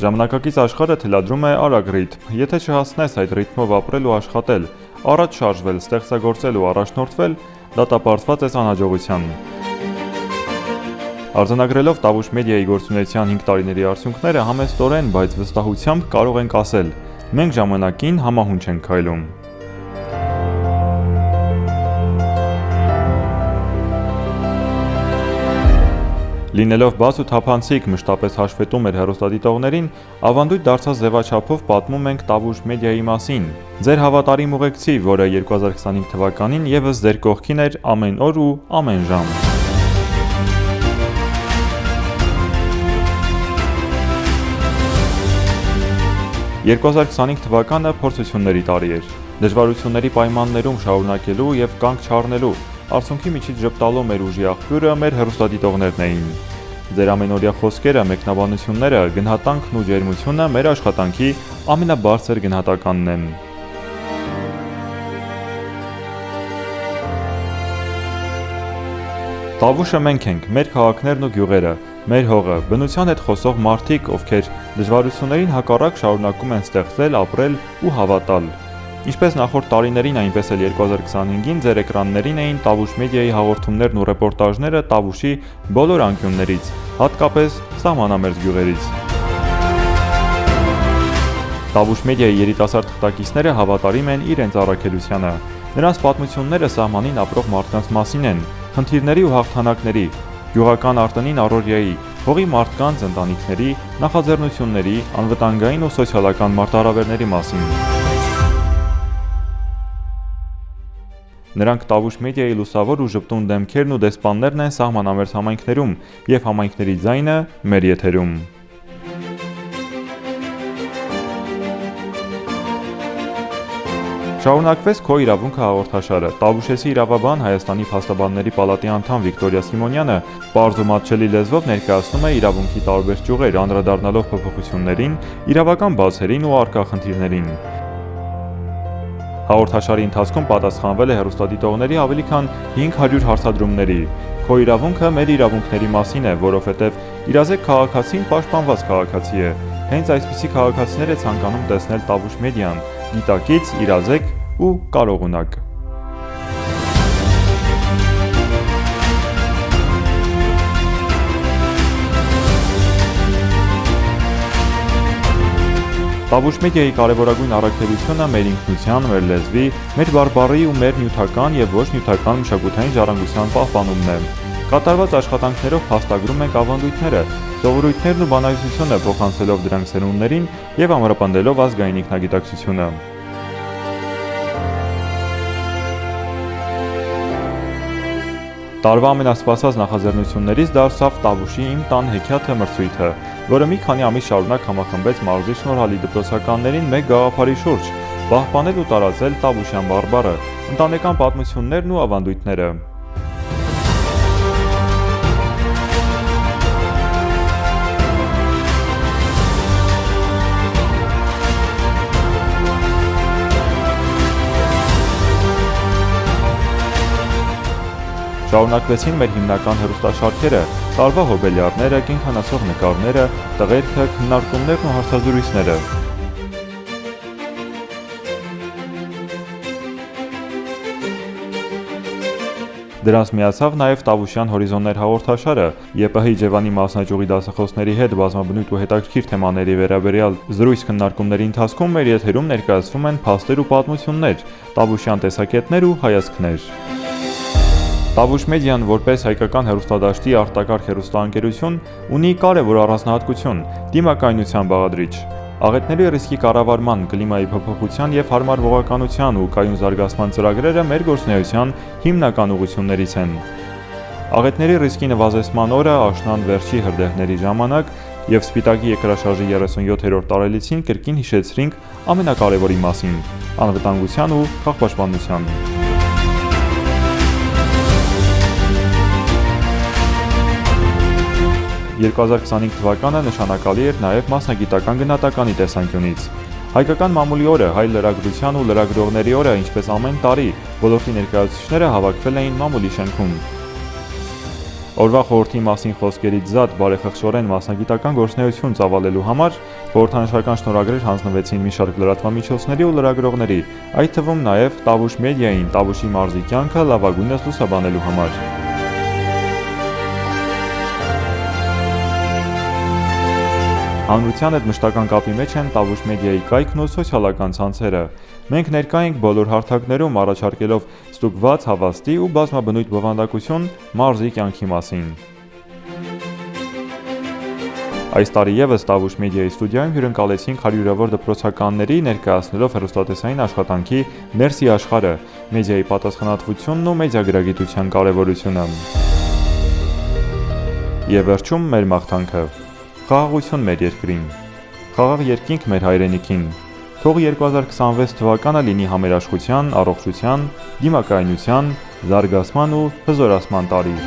Ժամանակակից աշխարհը թելադրում է արագ ռիթմ։ Եթե չհասնես այդ ռիթմով ապրել ու աշխատել, առաջ շարժվել, ստեղծագործել ու առաջնորդվել, դատապարտված ես անհաջողության։ Արձանագրելով Տավուշ մեդիայի գործունեության 5 տարիների արդյունքները համեստորեն, բայց վստահությամբ կարող ենք ասել. մենք ժամանակին համահունչ ենք քայլում։ Լինելով բաց ու թափանցիկ մշտապես հաշվետու մեր հեռուստադիտողներին, ավանդույթ դարձած ձևաչափով պատմում ենք Տավուշ մեդիայի մասին։ Ձեր հավատարիմ ուղեկցի, որը 2025 թվականին ևս ձեր կողքին էր ամեն օր ու ամեն ժամ։ 2025 թվականը փորձությունների տարի էր։ Դժվարությունների պայմաններում շարունակելու եւ կանգ չառնելու, արդյունքի միջից ժպտալու մեր ուժի աղբյուրը մեր հեռուստադիտողներն էին։ Ձեր ամենօրյա խոսքերը, մեկնաբանությունները, գնահատանքն ու ջերմությունը մեր աշխատանքի ամենաբարձր գնահատականն են։ Տավուշը մենք ենք, մեր քաղաքներն ու գյուղերը, մեր հողը, բնության հետ խոսող մարդիկ, ովքեր դժվարություններին հակառակ շարունակում են ստեղծել, ապրել ու հավատալ։ Ինչպես նախորդ տարիներին, այնպես էլ 2025-ին ձեր էկրաններին էին Տավուշ մեդիայի հաղորդումներն ու ռեպորտաժները Տավուշի բոլոր անկյուններից, հատկապես սահմանամերձ գյուղերից։ Տավուշ մեդիայի երիտասարդ թղթակիցները հավատարիմ են իրենց առաքելությանը։ Նրանց պատմությունները սահմանին ապրող մարդկանց մասին են, խնդիրների ու հաղթանակների, գյուղական արտոնին առօրյայի, հողի մարդկանց, ընտանիքների, նախաձեռնությունների, անվտանգային ու սոցիալական մարտահրավերների մասին։ Նրանք Տավուշ մեդիայի լուսավոր ու ժպտուն դեմքերն ու դեսպաններն են սահմանամերձ համայնքներում և համայնքների ձայնը մեր եթերում։ Շարունակվեց Քո իրավունքը հաղորդաշարը։ Տավուշեցի իրավաբան, Հայաստանի Փաստաբանների պալատի անդամ Վիկտորիա Սիմոնյանը պարզ ու մատչելի լեզվով ներկայացնում է իրավունքի տարբեր ճյուղեր, անդրադառնալով փոփոխություններին, իրավական բացերին ու առկա խնդիրներին։ Հաղորդաշարի ընթացքում պատասխանվել է հեռուստադիտողների ավելի քան 500 հարցադրումների։ Քո իրավունքը մեր իրավունքների մասին է, որովհետև իրազեկ քաղաքացին պաշտպանված քաղաքացի է։ Հենց այսպիսի քաղաքացիներ է ցանկանում տեսնել Տավուշ մեդիան՝ գիտակից, իրազեկ ու կարողունակ։ Տավուշ մեդիայի կարևորագույն առաքելությունը մեր ինքնության, մեր լեզվի, մեր բարբառի ու մեր նյութական եւ ոչ նյութական մշակութային ժառանգության պահպանումն է։ Կատարված աշխատանքներով փաստագրում ենք ավանդույթները, սովորույթներն ու բանահյուսությունը, փոխանցելով դրանք սերունդներին եւ ամրապնդելով ազգային ինքնագիտակցությունը։ Տարվա ամենասպասված նախաձեռնություններից դարձավ Տավուշի Իմ տան հեքիաթը մրցույթը, որը մի քանի ամիս շարունակ համախմբեց մարզի շնորհալի դպրոցականներին մեկ գաղափարի շուրջ՝ պահպանել ու տարածել տավուշյան բարբառը, ընտանեկան պատմություններն ու ավանդույթները։ Շարունակվեցին մեր հիմնական հեռուստաշարքերը, տարվա հոբելյարները, կենդանացող նկարները, տղերքը, քննարկումներն ու հարցազրույցները։ Դրանց միացավ նաև Տավուշյան հորիզոններ հաղորդաշարը, ԵՊՀ Իջևանի մասնաճյուղի դասախոսների հետ բազմաբնույթ ու հետաքրքիր թեմաների վերաբերյալ զրույց քննարկումների ընթացքում մեր եթերում ներկայացվում են փաստեր ու պատմություններ, Տավուշյան տեսակետներ ու հայացքներ։ Տավուշ մեդիան որպես հայկական հեռուստադաշտի արտակարգ հեռուստաընկերություն ունի կարևոր առանձնահատկություն՝ դիմակայունության բաղադրիչ։ Աղետների ռիսկի կառավարման, կլիմայի փոփոխության և հարմարվողականության ու կայուն զարգացման ծրագրերը մեր գործունեության հիմնական ուղղություններից են։ Աղետների ռիսկի նվազեցման օրը աշնան վերջի հրդեհների ժամանակ և Սպիտակի երկրաշարժի 37-րդ տարելիցին կրկին հիշեցրինք ամենակարևորի մասին՝ անվտանգության ու քաղաքապաշտպանության։ 2025 թվականը նշանակալի էր նաև մասնագիտական գնահատականի տեսանկյունից։ Հայկական մամուլի օրը, հայ լրագրության ու լրագրողների օրը, ինչպես ամեն տարի, ոլորտի ներկայացուցիչները հավաքվել էին մամուլի շենքում։ Օրվա խորհրդի մասին խոսքերից զատ բարեխղճորեն մասնագիտական գործունեություն ծավալելու համար խորհրդանշական շնորհագրեր հանձնվեցին մի շարք լրատվամիջոցների ու լրագրողների, այդ թվում նաև Տավուշ մեդիային Տավուշի մարզի կյանքը լավագույնս լուսաբանելու համար։ Հանրության հետ մշտական կապի մեջ են Տավուշ մեդիայի կայքն ու սոցիալական ցանցերը։ Մենք ներկա ենք բոլոր հարթակներում առաջարկելով ստուգված, հավաստի ու բազմաբնույթ բովանդակություն մարզի կյանքի մասին։ Այս տարի եւս Տավուշ մեդիայի ստուդիայում հյուրընկալեցինք հարյուրավոր դպրոցականների ներկայացնելով հեռուստատեսային աշխատանքի ներսի աշխարհը, մեդիայի պատասխանատվությունն ու մեդիագրագիտության կարևորությունը։ Եվ վերջում մեր մաղթանքը։ Խաղաղություն մեր երկրին, խաղաղ երկինք մեր հայրենիքին, թող 2026 թվականը լինի համերաշխության, առողջության, դիմակայունության, զարգացման ու հզորացման տարի։